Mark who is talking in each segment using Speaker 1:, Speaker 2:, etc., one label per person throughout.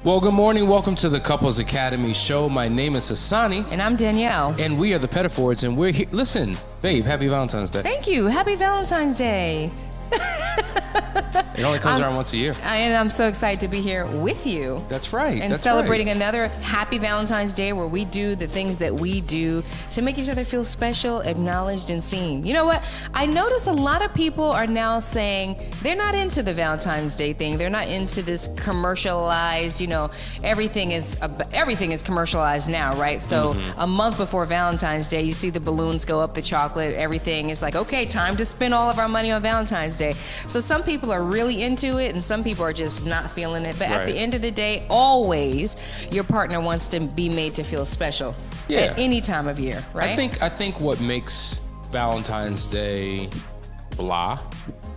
Speaker 1: Well, good morning. Welcome to the Couples Academy show. My name is Hassani.
Speaker 2: And I'm Danielle.
Speaker 1: And we are the Pettifords, and we're here. Listen, babe, happy Valentine's Day.
Speaker 2: Thank you. Happy Valentine's Day.
Speaker 1: It only comes around once a year.
Speaker 2: And I'm so excited to be here with you.
Speaker 1: That's right.
Speaker 2: And celebrating another happy Valentine's Day where we do the things that we do to make each other feel special, acknowledged, and seen. You know what? I notice a lot of people are now saying they're not into the Valentine's Day thing. They're not into this commercialized, everything is commercialized now, right? So a month before Valentine's Day, you see the balloons go up, the chocolate, everything is like, okay, time to spend all of our money on Valentine's Day. So some people are really into it and some people are just not feeling it. But at the end of the day, always your partner wants to be made to feel special at any time of year, right?
Speaker 1: I think what makes Valentine's Day blah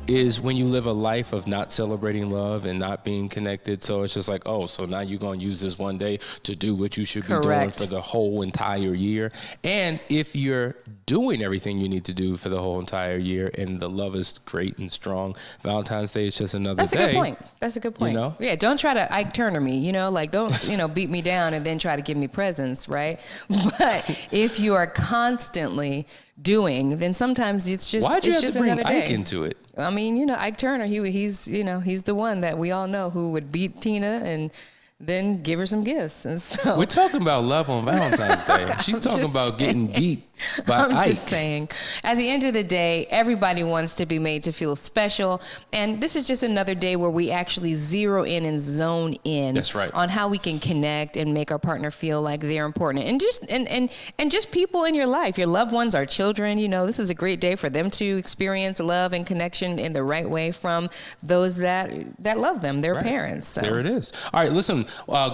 Speaker 1: is when you live a life of not celebrating love and not being connected. So it's just like, oh, so now you're going to use this one day to do what you should be doing for the whole entire year. And if you're doing everything you need to do for the whole entire year and the love is great and strong, Valentine's Day is just another day.
Speaker 2: That's a good point. That's a good point. Yeah, don't try to Ike Turner me, don't, beat me down and then try to give me presents, right? But if you are constantly doing, then sometimes it's just
Speaker 1: Why'd you have to bring
Speaker 2: another day.
Speaker 1: Ike into it?
Speaker 2: I mean, Ike Turner, he's the one that we all know who would beat Tina and then give her some gifts. And so
Speaker 1: we're talking about love on Valentine's Day. She's talking about getting beat by Ike.
Speaker 2: I'm just saying, at the end of the day, everybody wants to be made to feel special. And this is just another day where we actually zero in and zone in on how we can connect and make our partner feel like they're important. And just people in your life, your loved ones, our children, this is a great day for them to experience love and connection in the right way from those that love them, their parents. So.
Speaker 1: There it is. All right, listen,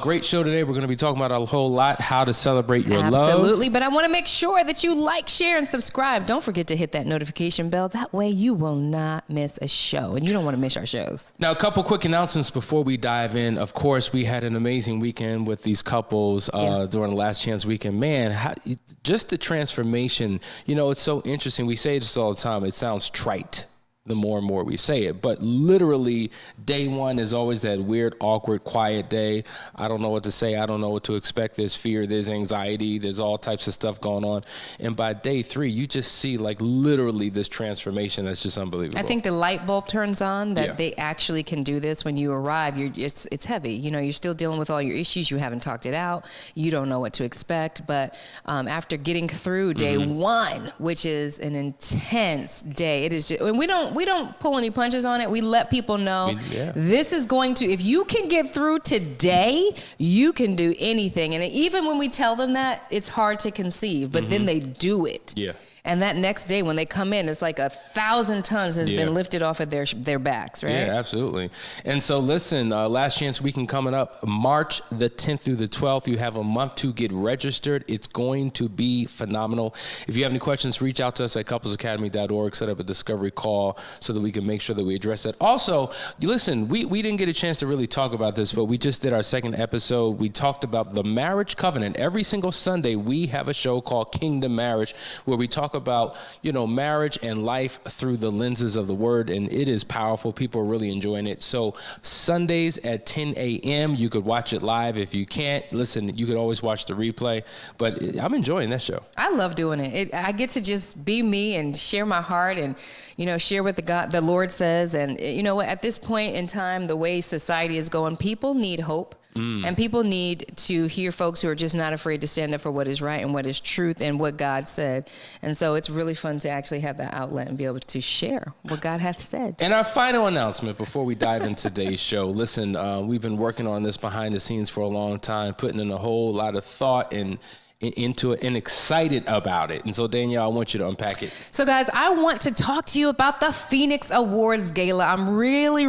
Speaker 1: great show today. We're going to be talking about a whole lot, how to celebrate your love.
Speaker 2: Absolutely, but I want to make sure that you like, share, and subscribe. Don't forget to hit that notification bell. That way you will not miss a show, and you don't want to miss our shows.
Speaker 1: Now, a couple quick announcements before we dive in. Of course, we had an amazing weekend with these couples during the Last Chance weekend. Man, just the transformation, it's so interesting. We say this all the time. It sounds trite the more and more we say it, but literally day one is always that weird, awkward, quiet day. I don't know what to say. I don't know what to expect. There's fear, there's anxiety, there's all types of stuff going on. And by day three, you just see literally this transformation that's just unbelievable.
Speaker 2: I think the light bulb turns on that they actually can do this. When you arrive, it's heavy. You're still dealing with all your issues. You haven't talked it out. You don't know what to expect. But after getting through day one, which is an intense day, it is just, and we don't pull any punches on it. We let people know this is going to, if you can get through today, you can do anything. And even when we tell them that, it's hard to conceive, but then they do it. Yeah. And that next day when they come in, it's like 1,000 tons has been lifted off of their backs, right? Yeah,
Speaker 1: absolutely. And so listen, Last Chance Weekend coming up March the 10th through the 12th. You have a month to get registered. It's going to be phenomenal. If you have any questions, reach out to us at couplesacademy.org. Set up a discovery call so that we can make sure that we address that. Also, listen, we didn't get a chance to really talk about this, but we just did our second episode. We talked about the marriage covenant. Every single Sunday, we have a show called Kingdom Marriage where we talk about, marriage and life through the lenses of the word, and it is powerful. People are really enjoying it. So Sundays at 10 a.m., you could watch it live. If you can't, listen, you could always watch the replay, but I'm enjoying that show.
Speaker 2: I love doing it. I get to just be me and share my heart and, share what the Lord says. And you know what, at this point in time, the way society is going, people need hope. And people need to hear folks who are just not afraid to stand up for what is right and what is truth and what God said. And so it's really fun to actually have that outlet and be able to share what God hath said.
Speaker 1: And our final announcement before we dive into today's show. Listen, we've been working on this behind the scenes for a long time, putting in a whole lot of thought and into it and excited about it. And so, Danielle, I want you to unpack it.
Speaker 2: So, guys, I want to talk to you about the Phoenix Awards Gala. I'm really,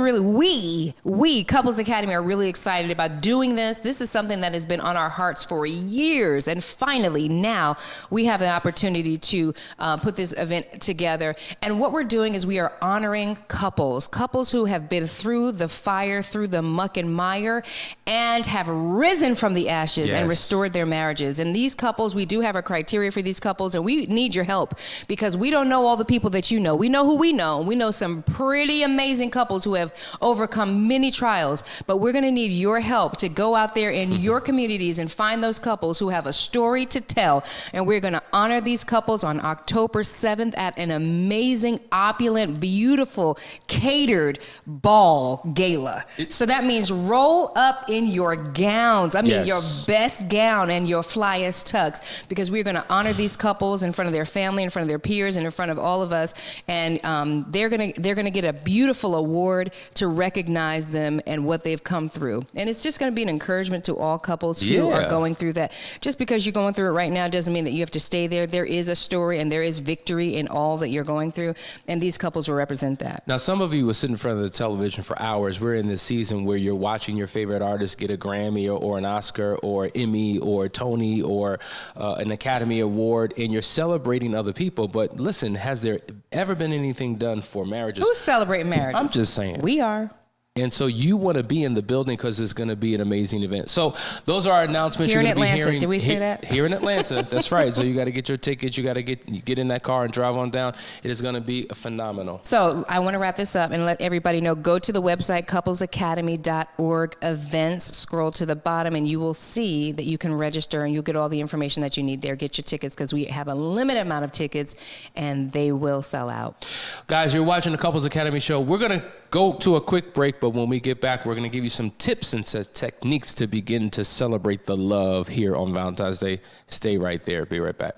Speaker 2: we, Couples Academy, are really excited about doing this. This is something that has been on our hearts for years. And finally, now we have an opportunity to put this event together. And what we're doing is we are honoring couples who have been through the fire, through the muck and mire, and have risen from the ashes and restored their marriages. And these couples. We do have a criteria for these couples, and we need your help because we don't know all the people that you know. We know who we know. We know some pretty amazing couples who have overcome many trials, but we're going to need your help to go out there in your communities and find those couples who have a story to tell. And we're going to honor these couples on October 7th at an amazing, opulent, beautiful, catered ball gala. So that means roll up in your gowns. I mean, your best gown and your flyest tux, because we're going to honor these couples in front of their family, in front of their peers, and in front of all of us. And they're gonna get a beautiful award to recognize them and what they've come through. And it's just going to be an encouragement to all couples who are going through that. Just because you're going through it right now doesn't mean that you have to stay there. There is a story and there is victory in all that you're going through, and these couples will represent that.
Speaker 1: Now, some of you will sit in front of the television for hours. We're in this season where you're watching your favorite artist get a Grammy or an Oscar or Emmy or Tony or an Academy Award, and you're celebrating other people. But listen, has there ever been anything done for marriages?
Speaker 2: Who's celebrating marriages?
Speaker 1: I'm just saying.
Speaker 2: We are.
Speaker 1: And so you want to be in the building because it's going to be an amazing event. So those are our announcements.
Speaker 2: Here in
Speaker 1: you're
Speaker 2: Atlanta.
Speaker 1: Be hearing,
Speaker 2: Did we say that?
Speaker 1: Here in Atlanta. That's right. So you got to get your tickets. You got to get in that car and drive on down. It is going to be phenomenal.
Speaker 2: So I want to wrap this up and let everybody know, go to the website, couplesacademy.org events, scroll to the bottom, and you will see that you can register and you'll get all the information that you need there. Get your tickets because we have a limited amount of tickets and they will sell out.
Speaker 1: Guys, you're watching the Couples Academy show. We're going to go to a quick break, but when we get back, we're going to give you some tips and techniques to begin to celebrate the love here on Valentine's Day. Stay right there. Be right back.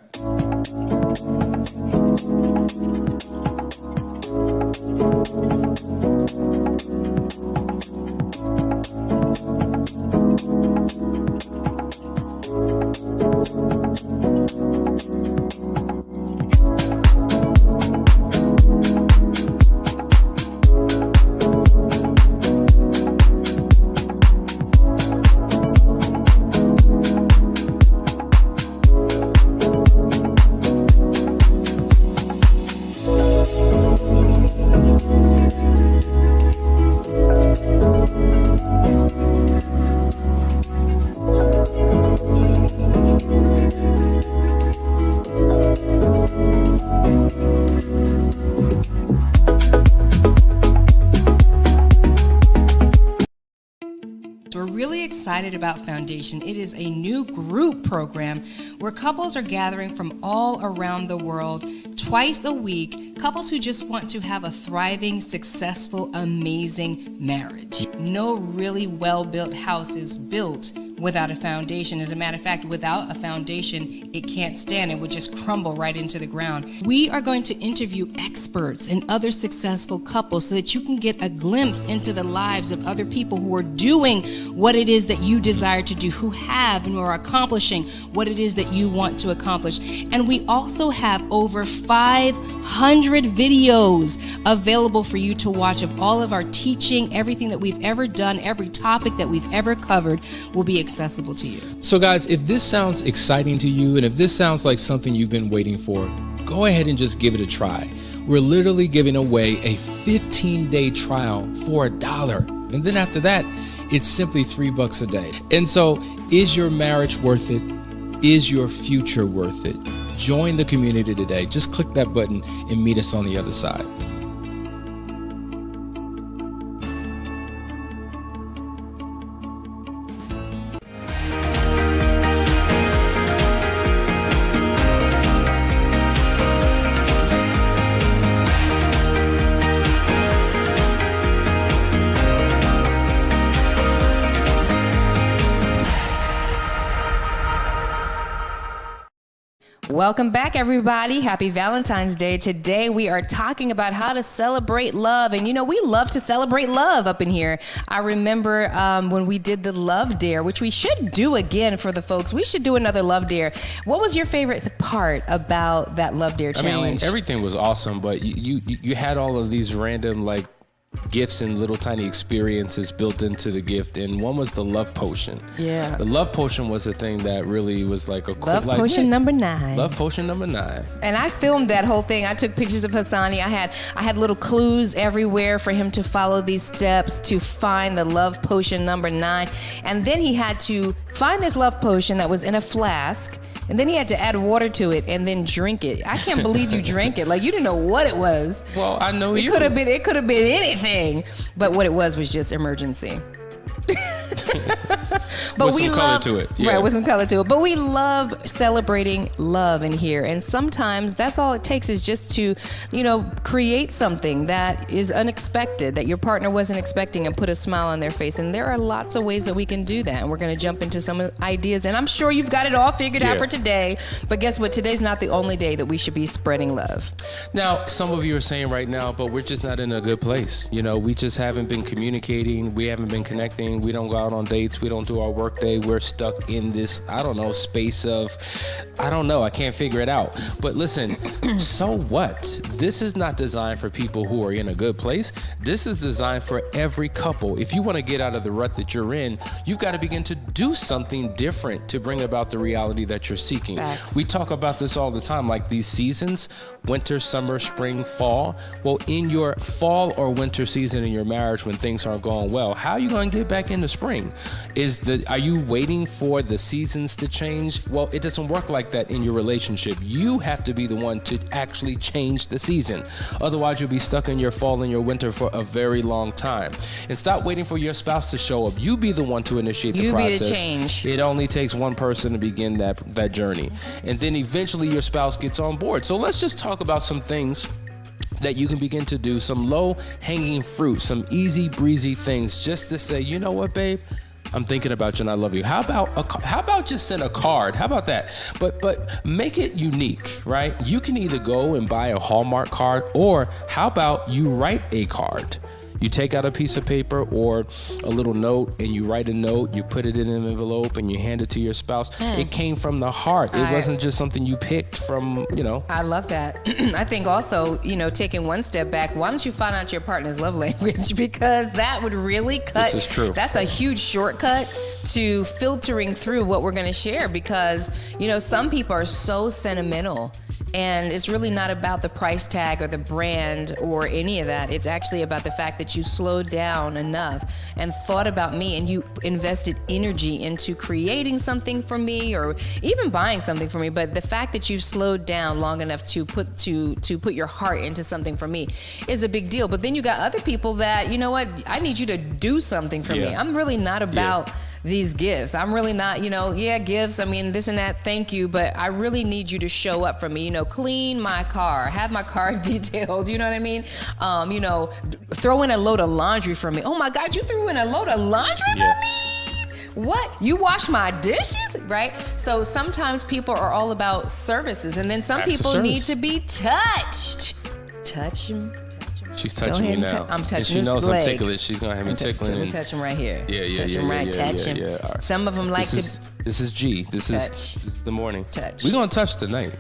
Speaker 2: Excited about Foundation. It is a new group program where couples are gathering from all around the world twice a week, couples who just want to have a thriving, successful, amazing marriage. No really well-built house is built without a foundation. As a matter of fact, without a foundation, it can't stand. It would just crumble right into the ground. We are going to interview experts and other successful couples so that you can get a glimpse into the lives of other people who are doing what it is that you desire to do, who have and are accomplishing what it is that you want to accomplish. And we also have over 500 videos available for you to watch of all of our teaching. Everything that we've ever done, every topic that we've ever covered will be accessible to you.
Speaker 1: So guys, if this sounds exciting to you and if this sounds like something you've been waiting for, go ahead and just give it a try. We're literally giving away a 15-day trial for $1. And then after that, it's simply $3 a day. And so, is your marriage worth it? Is your future worth it? Join the community today. Just click that button and meet us on the other side.
Speaker 2: Welcome back, everybody. Happy Valentine's Day. Today, we are talking about how to celebrate love. And, you know, we love to celebrate love up in here. I remember when we did the Love Dare, which we should do again for the folks. We should do another Love Dare. What was your favorite part about that Love Dare challenge?
Speaker 1: I mean, everything was awesome, but you had all of these random, like, gifts and little tiny experiences built into the gift, and one was the love potion.
Speaker 2: Yeah,
Speaker 1: the love potion was the thing that really was like a
Speaker 2: love potion number 9.
Speaker 1: Love potion number 9.
Speaker 2: And I filmed that whole thing. I took pictures of Hassani. I had little clues everywhere for him to follow these steps to find the love potion number 9, and then he had to find this love potion that was in a flask And then he had to add water to it and then drink it. I can't believe you drank it. Like, you didn't know what it was.
Speaker 1: Well, I know
Speaker 2: it
Speaker 1: you.
Speaker 2: It could have been anything. But what it was just emergency. But
Speaker 1: with some color to it. Yeah.
Speaker 2: Right, with some color to it. But we love celebrating love in here. And sometimes that's all it takes is just to, create something that is unexpected, that your partner wasn't expecting, and put a smile on their face. And there are lots of ways that we can do that. And we're going to jump into some ideas. And I'm sure you've got it all figured out for today. But guess what? Today's not the only day that we should be spreading love.
Speaker 1: Now, some of you are saying right now, but we're just not in a good place. We just haven't been communicating. We haven't been connecting. We don't go out on dates. We don't do our work day. We're stuck in this, space of, I can't figure it out. But listen, so what? This is not designed for people who are in a good place. This is designed for every couple. If you want to get out of the rut that you're in, you've got to begin to do something different to bring about the reality that you're seeking.
Speaker 2: Facts.
Speaker 1: We talk about this all the time, like these seasons, winter, summer, spring, fall. Well, in your fall or winter season in your marriage, when things aren't going well, how are you going to get back into spring? Are you waiting for the seasons to change? Well, it doesn't work like that in your relationship. You have to be the one to actually change the season. Otherwise, you'll be stuck in your fall and your winter for a very long time. And stop waiting for your spouse to show up. You be the one to initiate the process.
Speaker 2: You be the change.
Speaker 1: It only takes one person to begin that journey. And then eventually your spouse gets on board. So let's just talk about some things that you can begin to do, some low-hanging fruit, some easy breezy things, just to say, you know what, babe? I'm thinking about you and I love you. How about just send a card? How about that? But make it unique, right? You can either go and buy a Hallmark card, or how about you write a card? You take out a piece of paper or a little note and you write a note, you put it in an envelope and you hand it to your spouse. It came from the heart. It wasn't just something you picked from,
Speaker 2: I love that. I think also, taking one step back, why don't you find out your partner's love language? Because that would really cut.
Speaker 1: This is true.
Speaker 2: That's a huge shortcut to filtering through what we're going to share, because, some people are so sentimental. And it's really not about the price tag or the brand or any of that. It's actually about the fact that you slowed down enough and thought about me, and you invested energy into creating something for me, or even buying something for me. But the fact that you slowed down long enough to put your heart into something for me is a big deal. But then you got other people that, I need you to do something for me. I'm really not about these gifts. I'm really not, gifts, this and that, thank you, but I really need you to show up for me, clean my car, have my car detailed, you know what I mean? Throw in a load of laundry for me. Oh my God, you threw in a load of laundry for me? What? You wash my dishes, right? So sometimes people are all about services, and then some people need to be touched. Touch them.
Speaker 1: She's touching me now.
Speaker 2: I'm touching his
Speaker 1: leg. She knows
Speaker 2: leg.
Speaker 1: I'm ticklish. She's going to have me tickling.
Speaker 2: I'm touch him right here.
Speaker 1: Yeah.
Speaker 2: Touch him right. Touch him.
Speaker 1: Right.
Speaker 2: Some of them like to.
Speaker 1: This is G. This is the morning.
Speaker 2: Touch.
Speaker 1: We're going to touch tonight.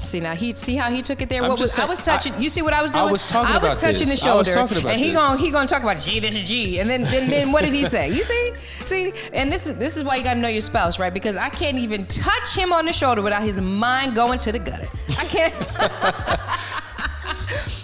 Speaker 2: See how he took it there? I was touching. You see what I was doing?
Speaker 1: I was touching
Speaker 2: the shoulder.
Speaker 1: And
Speaker 2: he gonna talk about G, this is G. And then what did he say? You see? And this is why you gotta know your spouse, right? Because I can't even touch him on the shoulder without his mind going to the gutter. I can't.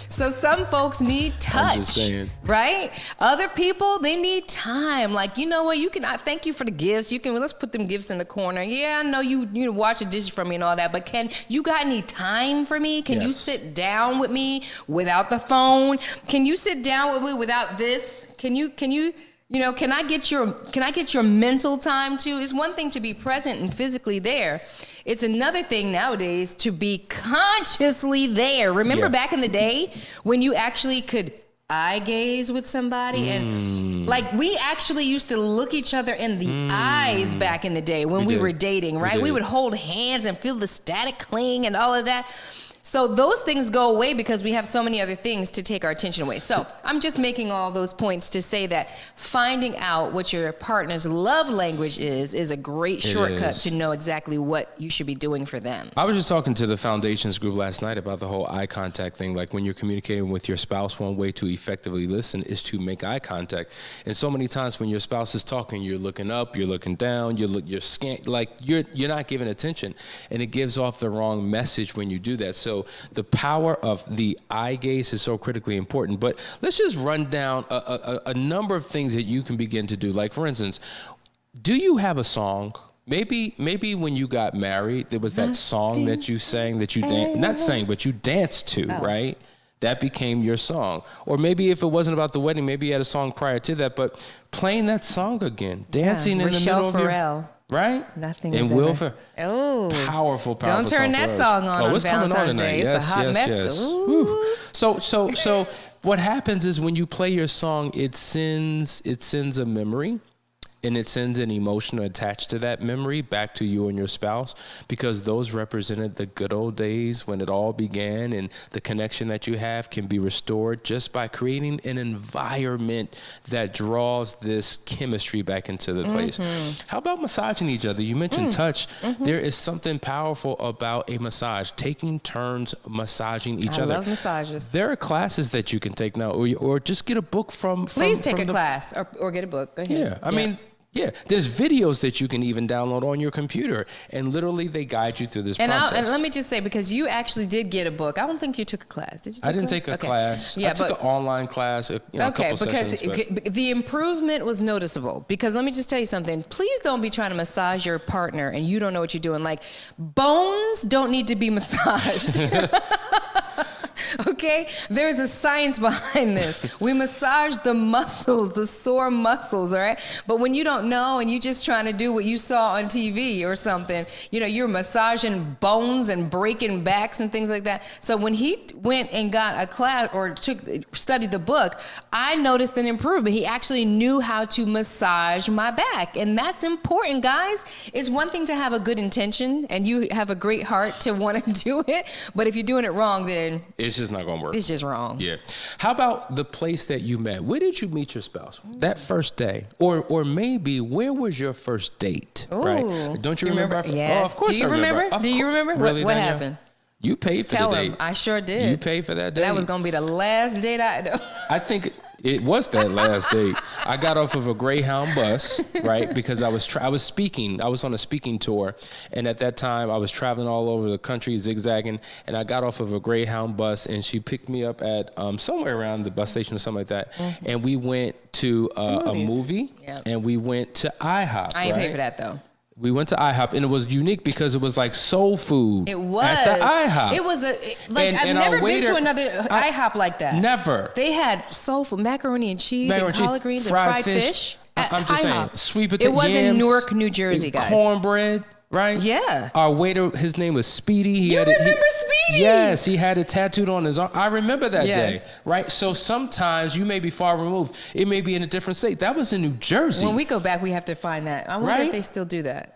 Speaker 2: So some folks need touch, right? Other people, they need time. Like, you know what? I thank you for the gifts. Let's put them gifts in the corner. Yeah, I know you wash the dishes for me and all that, but you got any time for me? Can you sit down with me without the phone? Can you sit down with me without this? Can I get your mental time too? It's one thing to be present and physically there. It's another thing nowadays to be consciously there. Remember back in the day when you actually could eye gaze with somebody, and like we actually used to look each other in the eyes back in the day when we were dating, right? We would hold hands and feel the static cling and all of that. So those things go away because we have so many other things to take our attention away. So I'm just making all those points to say that finding out what your partner's love language is a great shortcut to know exactly what you should be doing for them.
Speaker 1: I was just talking to the Foundations group last night about the whole eye contact thing. Like when you're communicating with your spouse, one way to effectively listen is to make eye contact. And so many times when your spouse is talking, you're looking up, you're looking down, you're like you're not giving attention, and it gives off the wrong message when you do that. So the power of the eye gaze is so critically important. But let's just run down a number of things that you can begin to do. Like, for instance, do you have a song Maybe when you got married, there was that song that you sang that you not sang, but you danced to, right? That became your song. Or maybe if it wasn't about the wedding, maybe you had a song prior to that, but playing that song again, dancing in the middle of your, right?
Speaker 2: Nothing.
Speaker 1: And Will Ferrell.
Speaker 2: Oh,
Speaker 1: powerful
Speaker 2: don't turn that song on
Speaker 1: it's
Speaker 2: Valentine's Day. It's a hot mess.
Speaker 1: So what happens is when you play your song, it sends a memory. And it sends an emotion attached to that memory back to you and your spouse, because those represented the good old days when it all began, and the connection that you have can be restored just by creating an environment that draws this chemistry back into the place. How about massaging each other? You mentioned touch. There is something powerful about a massage, taking turns massaging each other. I
Speaker 2: love massages.
Speaker 1: There are classes that you can take now, or just get a book from
Speaker 2: Please take a class or get a book. Go ahead.
Speaker 1: Yeah, I mean, yeah, there's videos that you can even download on your computer, and literally they guide you through this process.
Speaker 2: And let me just say, because you actually did get a book, I don't think you took a class. Did you?
Speaker 1: I didn't take a class. Yeah, I took an online class. A couple sessions,
Speaker 2: because the improvement was noticeable. Because let me just tell you something. Please don't be trying to massage your partner and you don't know what you're doing. Like, bones don't need to be massaged. Okay? There's a science behind this. We massage the muscles, the sore muscles, all right? But when you don't know and you're just trying to do what you saw on TV or something, you're massaging bones and breaking backs and things like that. So when he went and got a class or studied the book, I noticed an improvement. He actually knew how to massage my back. And that's important, guys. It's one thing to have a good intention and you have a great heart to want to do it. But if you're doing it wrong, then
Speaker 1: it's just not going to work.
Speaker 2: It's just wrong.
Speaker 1: Yeah. How about the place that you met? Where did you meet your spouse? That first day? Or maybe where was your first date?
Speaker 2: Ooh.
Speaker 1: Right? Don't you remember?
Speaker 2: Yes.
Speaker 1: Oh, of course
Speaker 2: Do you remember? Do you remember?
Speaker 1: Really,
Speaker 2: what happened?
Speaker 1: You paid for
Speaker 2: Tell
Speaker 1: the date.
Speaker 2: him. I sure did.
Speaker 1: You paid for that date.
Speaker 2: That was going to be the last date I know.
Speaker 1: I think it was that last date. I got off of a Greyhound bus, right? Because I was speaking. I was on a speaking tour. And at that time, I was traveling all over the country, zigzagging. And I got off of a Greyhound bus, and she picked me up at somewhere around the bus station or something like that. Mm-hmm. And we went to a movie. Yep. And we went to IHOP.
Speaker 2: I ain't paid for that, though.
Speaker 1: We went to IHOP, and it was unique because it was like soul food.
Speaker 2: It was.
Speaker 1: At the IHOP.
Speaker 2: It was I've never been to another IHOP like that.
Speaker 1: Never.
Speaker 2: They had soul food, macaroni and cheese, and collard greens, and fried fish.
Speaker 1: I'm just saying, sweet potato
Speaker 2: yams. It was in Newark, New Jersey, guys.
Speaker 1: Cornbread. Right?
Speaker 2: Yeah.
Speaker 1: Our waiter, his name was Speedy.
Speaker 2: You remember Speedy?
Speaker 1: Yes, he had it tattooed on his arm. I remember that day, right? So sometimes you may be far removed. It may be in a different state. That was in New Jersey.
Speaker 2: When we go back, we have to find that. I wonder if they still do that.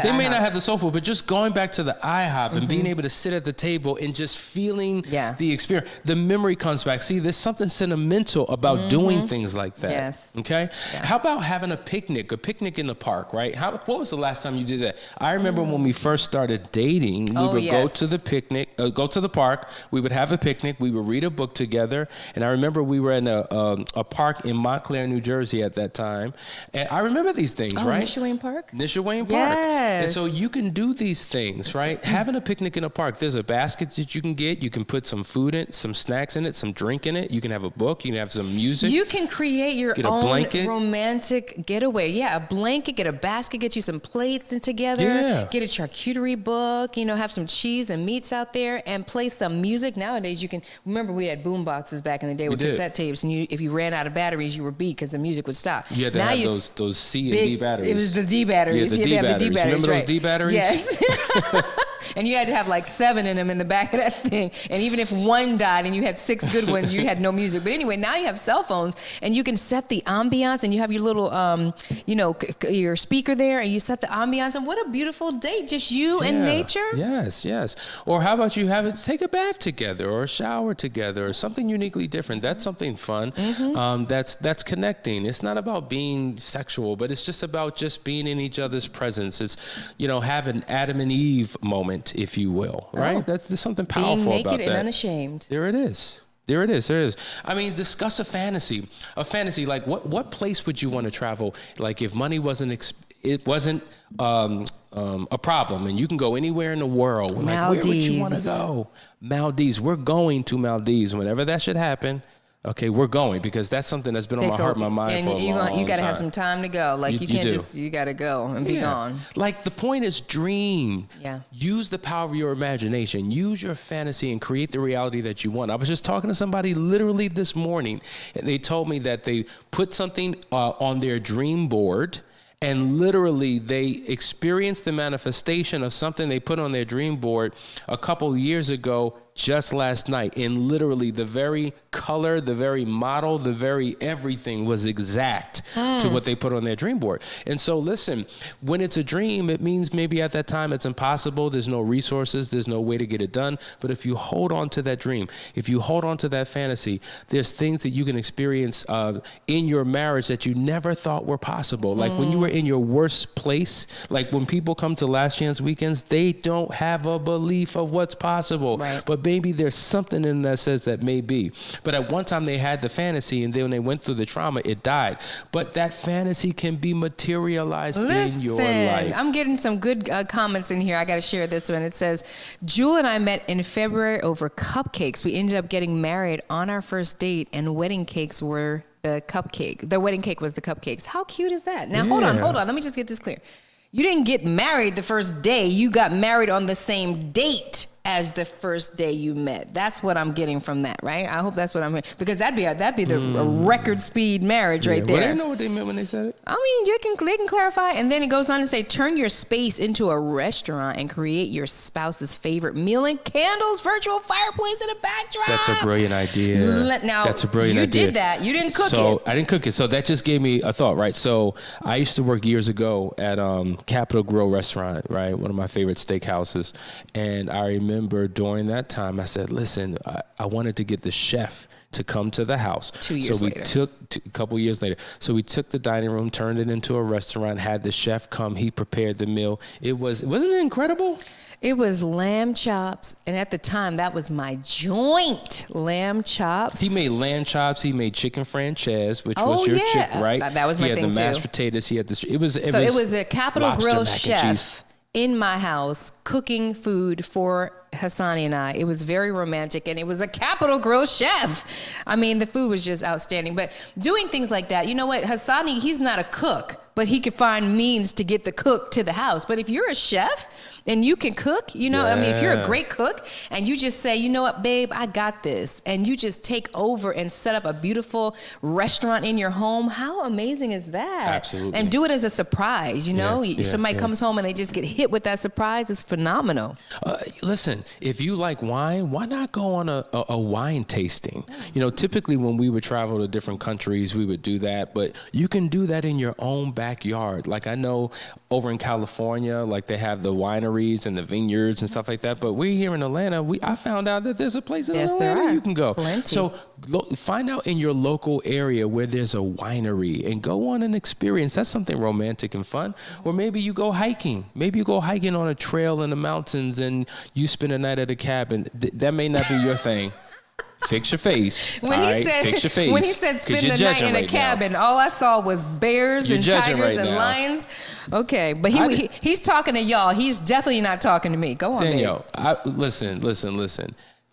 Speaker 1: They may not have the soul food, but just going back to the IHOP and being able to sit at the table and just feeling the experience, the memory comes back. See, there's something sentimental about doing things like that. Yes. Okay? Yeah. How about having a picnic in the park, right? What was the last time you did that? I remember when we first started dating, we would go to the picnic, go to the park. We would have a picnic. We would read a book together. And I remember we were in a park in Montclair, New Jersey at that time. And I remember these things, right?
Speaker 2: Nishawayne Park?
Speaker 1: Nishawayne Park.
Speaker 2: Yes.
Speaker 1: And so you can do these things, right? Having a picnic in a park, there's a basket that you can get. You can put some food in it, some snacks in it, some drink in it. You can have a book. You can have some music.
Speaker 2: You can create your own romantic getaway. Yeah, a blanket, get a basket, get you some plates together. Yeah. Get a charcuterie book, have some cheese and meats out there and play some music. Nowadays, you can, remember we had boom boxes back in the day with cassette tapes, and if you ran out of batteries, you were beat because the music would stop.
Speaker 1: You had to have those C and D batteries.
Speaker 2: It was the D batteries.
Speaker 1: Yeah, the D batteries. Remember those D batteries?
Speaker 2: Yes. And you had to have like 7 in them in the back of that thing. And even if one died and you had 6 good ones, you had no music. But anyway, now you have cell phones and you can set the ambiance and you have your little, your speaker there and you set the ambiance. And what a beautiful date. Just you and nature.
Speaker 1: Yes, yes. Or how about you take a bath together or a shower together or something uniquely different. That's something fun. Mm-hmm. That's connecting. It's not about being sexual, but it's just about just being in each other's presence. It's, have an Adam and Eve moment, if you will, right? There's something powerful about that.
Speaker 2: Being naked and unashamed.
Speaker 1: There it is. There it is. I mean, discuss a fantasy. Like what place would you want to travel? Like if money wasn't a problem and you can go anywhere in the world. Like, where would you want to go? Maldives. We're going to Maldives whenever that should happen. Okay, we're going because that's something that's been on my heart and my mind for a long time.
Speaker 2: You got to have some time to go. Like you can't you got to go and be gone.
Speaker 1: Like the point is dream.
Speaker 2: Yeah.
Speaker 1: Use the power of your imagination. Use your fantasy and create the reality that you want. I was just talking to somebody literally this morning, and they told me that they put something on their dream board, and literally they experienced the manifestation of something they put on their dream board a couple years ago just last night. And literally the very color, the very model, the very everything was exact to what they put on their dream board. And so listen, when it's a dream, it means maybe at that time it's impossible. There's no resources. There's no way to get it done. But if you hold on to that dream, if you hold on to that fantasy, there's things that you can experience in your marriage that you never thought were possible. Like when you were in your worst place, like when people come to Last Chance Weekends, they don't have a belief of what's possible.
Speaker 2: Right.
Speaker 1: But maybe there's something in that says that may be. But at one time they had the fantasy, and then when they went through the trauma, it died. But that fantasy can be materialized in your life.
Speaker 2: I'm getting some good comments in here. I got to share this one. It says, Jewel and I met in February over cupcakes. We ended up getting married on our first date, and wedding cakes were the cupcake. The wedding cake was the cupcakes. How cute is that? Now, hold on. Let me just get this clear. You didn't get married the first day. You got married on the same date as the first day you met. That's what I'm getting from that, right? I hope that's what I'm hearing. Because that'd be the record speed marriage right there.
Speaker 1: Well, they didn't know what they meant when they said it.
Speaker 2: I mean, they can clarify. And then it goes on to say, turn your space into a restaurant and create your spouse's favorite meal and candles, virtual fireplace, and a backdrop.
Speaker 1: That's a brilliant idea. That's a brilliant idea.
Speaker 2: You did that. You didn't cook it.
Speaker 1: So I didn't cook it. So that just gave me a thought, right? So I used to work years ago at Capitol Grill restaurant, right? One of my favorite steakhouses. And I remember during that time, I said, listen, I wanted to get the chef to come to the house.
Speaker 2: 2 years later.
Speaker 1: A couple years later. So we took the dining room, turned it into a restaurant, had the chef come, he prepared the meal. Wasn't it incredible?
Speaker 2: It was lamb chops, and at the time, that was my joint, lamb chops.
Speaker 1: He made lamb chops. He made chicken franchise, which was your chick, right?
Speaker 2: That was my thing, too. He had
Speaker 1: the mashed potatoes. He had this. It was
Speaker 2: a Capitol Grill chef in my house cooking food for Hassani and I. It was very romantic, and it was a Capitol Grill chef. I mean, the food was just outstanding. But doing things like that, you know what? Hassani, he's not a cook, but he could find means to get the cook to the house. But if you're a chef and you can cook, I mean, if you're a great cook and you just say, you know what, babe, I got this, and you just take over and set up a beautiful restaurant in your home, how amazing is that?
Speaker 1: Absolutely.
Speaker 2: And do it as a surprise, somebody comes home and they just get hit with that surprise. It's phenomenal.
Speaker 1: Listen, if you like wine, why not go on a wine tasting? Typically when we would travel to different countries, we would do that, but you can do that in your own backyard. Like I know over in California, like they have the wineries and the vineyards and stuff like that, but we're here in Atlanta. I found out that there's a place in Atlanta you can go.
Speaker 2: Plenty.
Speaker 1: So find out in your local area where there's a winery and go on an experience. That's something romantic and fun. Or maybe you go hiking. Maybe you go hiking on a trail in the mountains and you spend a night at a cabin. That may not be your thing. Fix your face. Fix your face.
Speaker 2: When he said spend the night in a cabin, all I saw was bears and tigers and lions. Okay, but he's talking to y'all. He's definitely not talking to me. Go on,
Speaker 1: Danielle. Listen.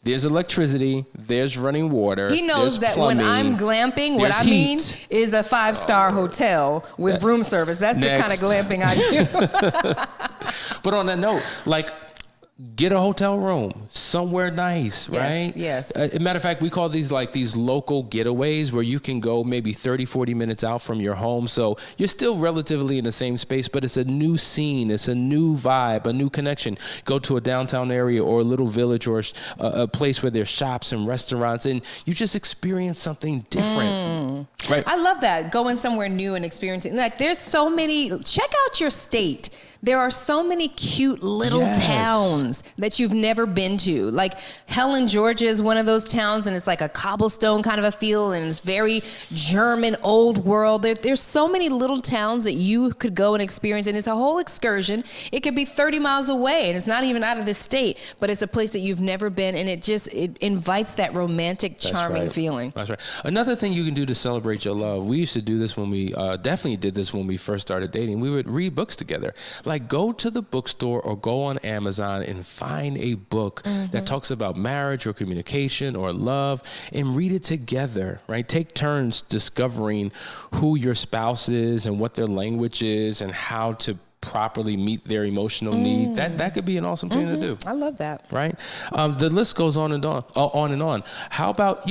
Speaker 1: There's electricity. There's running water.
Speaker 2: He knows that when I'm glamping, what I mean is a 5-star hotel with room service. That's the kind of glamping I do.
Speaker 1: But on that note, get a hotel room somewhere nice, right?
Speaker 2: Yes.
Speaker 1: Matter of fact, we call these these local getaways where you can go maybe 30, 40 minutes out from your home. So you're still relatively in the same space, but it's a new scene. It's a new vibe, a new connection. Go to a downtown area or a little village or a place where there's shops and restaurants, and you just experience something different. Right?
Speaker 2: I love that. Going somewhere new and experiencing. There's so many. Check out your state. There are so many cute little towns that you've never been to. Like Helen, Georgia is one of those towns, and it's like a cobblestone kind of a feel, and it's very German, old world. There's so many little towns that you could go and experience, and it's a whole excursion. It could be 30 miles away, and it's not even out of the state, but it's a place that you've never been, and it invites that romantic, charming feeling.
Speaker 1: That's right. Another thing you can do to celebrate your love, we used to do this when we definitely did this when we first started dating. We would read books together. Like go to the bookstore or go on Amazon and and find a book that talks about marriage or communication or love and read it together, right? Take turns discovering who your spouse is and what their language is and how to properly meet their emotional need. That could be an awesome thing to do.
Speaker 2: I love that.
Speaker 1: Right? The list goes on and on. How about,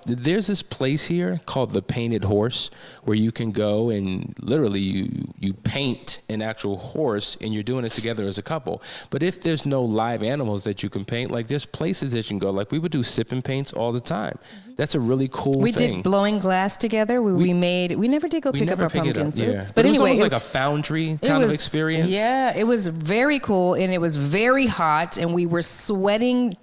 Speaker 1: there's this place here called the Painted Horse where you can go and literally you paint an actual horse and you're doing it together as a couple. But if there's no live animals that you can paint, like there's places that you can go. Like we would do sip and paints all the time. That's a really cool thing.
Speaker 2: We did blowing glass together. We never did go pick up our pumpkin soups.
Speaker 1: Yeah.
Speaker 2: But
Speaker 1: it was
Speaker 2: anyway,
Speaker 1: almost like a foundry kind of experience.
Speaker 2: Yeah, it was very cool, and it was very hot, and we were sweating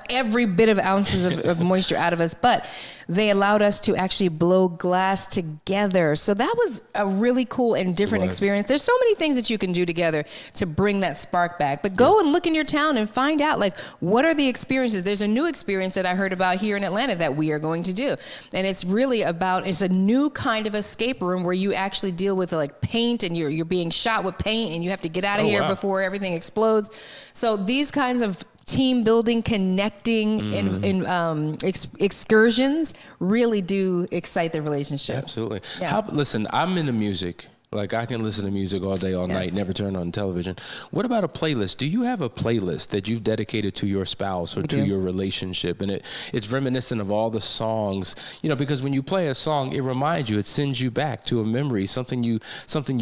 Speaker 2: every bit of ounces of moisture out of us, but they allowed us to actually blow glass together. So that was a really cool and different experience. There's so many things that you can do together to bring that spark back. But go and look in your town and find out, like, what are the experiences? There's a new experience that I heard about here in Atlanta that we are going to do. And it's really it's a new kind of escape room where you actually deal with like paint, and you're being shot with paint, and you have to get out of here before everything explodes. So these kinds of team building, connecting, and excursions really do excite the relationship.
Speaker 1: Absolutely.
Speaker 2: Yeah.
Speaker 1: Listen, I'm into music. Like I can listen to music all day, all night, never turn on television. What about a playlist? Do you have a playlist that you've dedicated to your spouse or to your relationship? And it's reminiscent of all the songs, because when you play a song, it reminds you, it sends you back to a memory, something you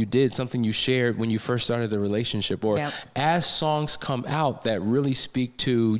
Speaker 1: did, something you shared when you first started the relationship. Or as songs come out that really speak to,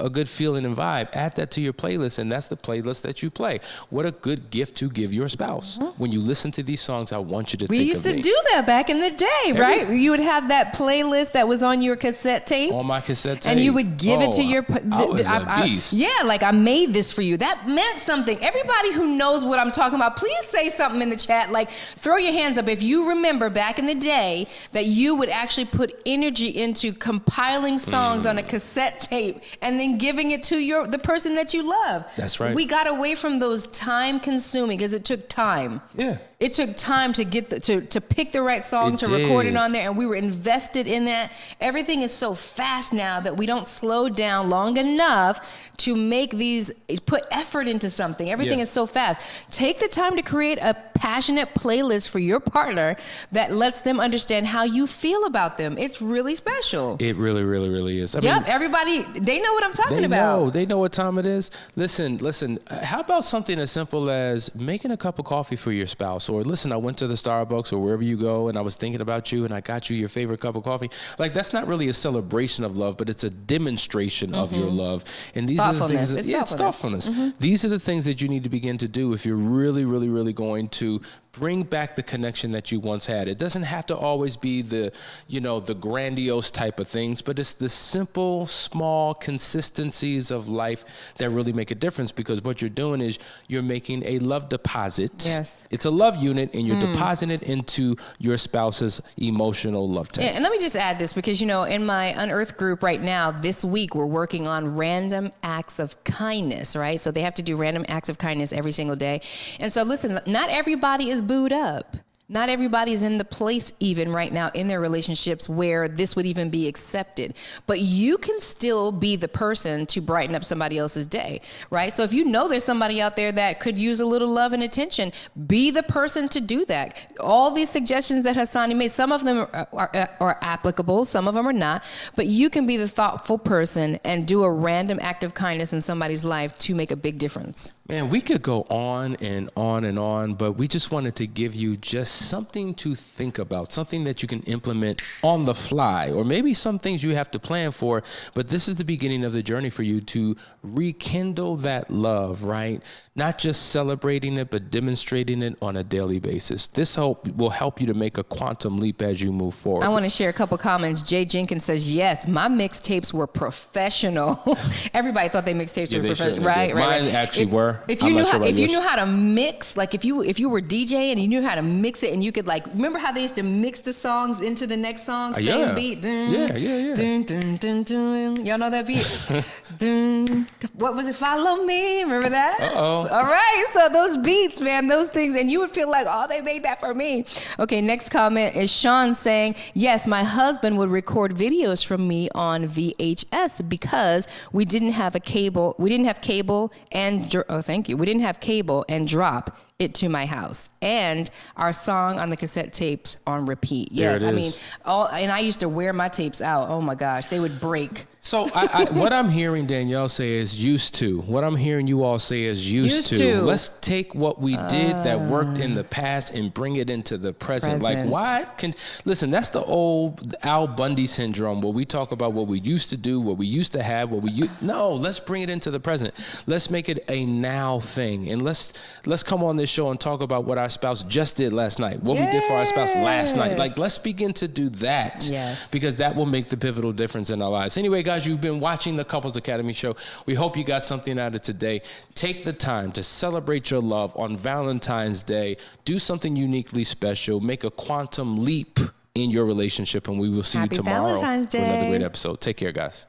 Speaker 1: a good feeling and vibe, add that to your playlist, and that's the playlist that you play. What a good gift to give your spouse. When you listen to these songs, I want you to think of me.
Speaker 2: We used to do that back in the day, right? You would have that playlist that was on your cassette tape.
Speaker 1: On my cassette tape.
Speaker 2: And you would give it to your...
Speaker 1: I was a beast.
Speaker 2: Like I made this for you. That meant something. Everybody who knows what I'm talking about, please say something in the chat. Like, throw your hands up if you remember back in the day that you would actually put energy into compiling songs on a cassette tape and then giving it to the person that you love.
Speaker 1: That's right.
Speaker 2: We got away from those time-consuming because it took time.
Speaker 1: Yeah.
Speaker 2: It took time to get to pick the right song, record it on there, and we were invested in that. Everything is so fast now that we don't slow down long enough to put effort into something. Everything is so fast. Take the time to create a passionate playlist for your partner that lets them understand how you feel about them. It's really special.
Speaker 1: It really, really, really is. I mean,
Speaker 2: everybody, they know what I'm talking about.
Speaker 1: They know what time it is. Listen, how about something as simple as making a cup of coffee for your spouse? Or listen, I went to the Starbucks or wherever you go and I was thinking about you and I got you your favorite cup of coffee. Like, that's not really a celebration of love, but it's a demonstration of your love. And these are the things it's thoughtfulness. These are the things that you need to begin to do if you're really, really, really going to bring back the connection that you once had. It doesn't have to always be the grandiose type of things, but it's the simple, small consistencies of life that really make a difference, because what you're doing is you're making a love deposit.
Speaker 2: Yes.
Speaker 1: It's a love unit, and you're depositing it into your spouse's emotional love tank.
Speaker 2: Yeah, and let me just add this, because, in my Unearthed group right now, this week, we're working on random acts of kindness, right? So they have to do random acts of kindness every single day. And so listen, not everybody is booed up. Not everybody is in the place even right now in their relationships where this would even be accepted. But you can still be the person to brighten up somebody else's day, right? So if you know there's somebody out there that could use a little love and attention, be the person to do that. All these suggestions that Hassani made, some of them are applicable, some of them are not. But you can be the thoughtful person and do a random act of kindness in somebody's life to make a big difference.
Speaker 1: Man, we could go on and on and on, but we just wanted to give you just something to think about, something that you can implement on the fly, or maybe some things you have to plan for, but this is the beginning of the journey for you to rekindle that love, right? Not just celebrating it, but demonstrating it on a daily basis. This will help you to make a quantum leap as you move forward.
Speaker 2: I want to share a couple comments. Jay Jenkins says, yes, my mixtapes were professional. Everybody thought they mixtapes were professional. Right.
Speaker 1: Mine actually were. her.
Speaker 2: If you knew how to mix, like if you were DJing and you knew how to mix it, and you could like remember how they used to mix the songs into the next song, same beat. Dun, dun, dun, dun, dun. Y'all know that beat? Dun. What was it? Follow me. Remember that?
Speaker 1: Uh-oh.
Speaker 2: All right. So those beats, man, those things, and you would feel like, oh, they made that for me. Okay. Next comment is Sean saying, yes, my husband would record videos from me on VHS because we didn't have cable and we didn't have cable and drop it to my house, and our song on the cassette tapes on repeat. Yes, I mean, and I used to wear my tapes out. Oh my gosh, they would break.
Speaker 1: So what I'm hearing Danielle say is used to. What I'm hearing you all say is used to. Let's take what we did that worked in the past and bring it into the present. Like, why listen, that's the old Al Bundy syndrome, where we talk about what we used to do, what we used to have, no, let's bring it into the present. Let's make it a now thing. And let's come on this show and talk about what our spouse just did last night, what we did for our spouse last night. Like, let's begin to do that.
Speaker 2: Yes.
Speaker 1: Because that will make the pivotal difference in our lives. Anyway, guys, you've been watching the Couples Academy show. We hope you got something out of today. Take the time to celebrate your love on Valentine's Day. Do something uniquely special. Make a quantum leap in your relationship, and we will see you tomorrow for another great episode. Take care, guys.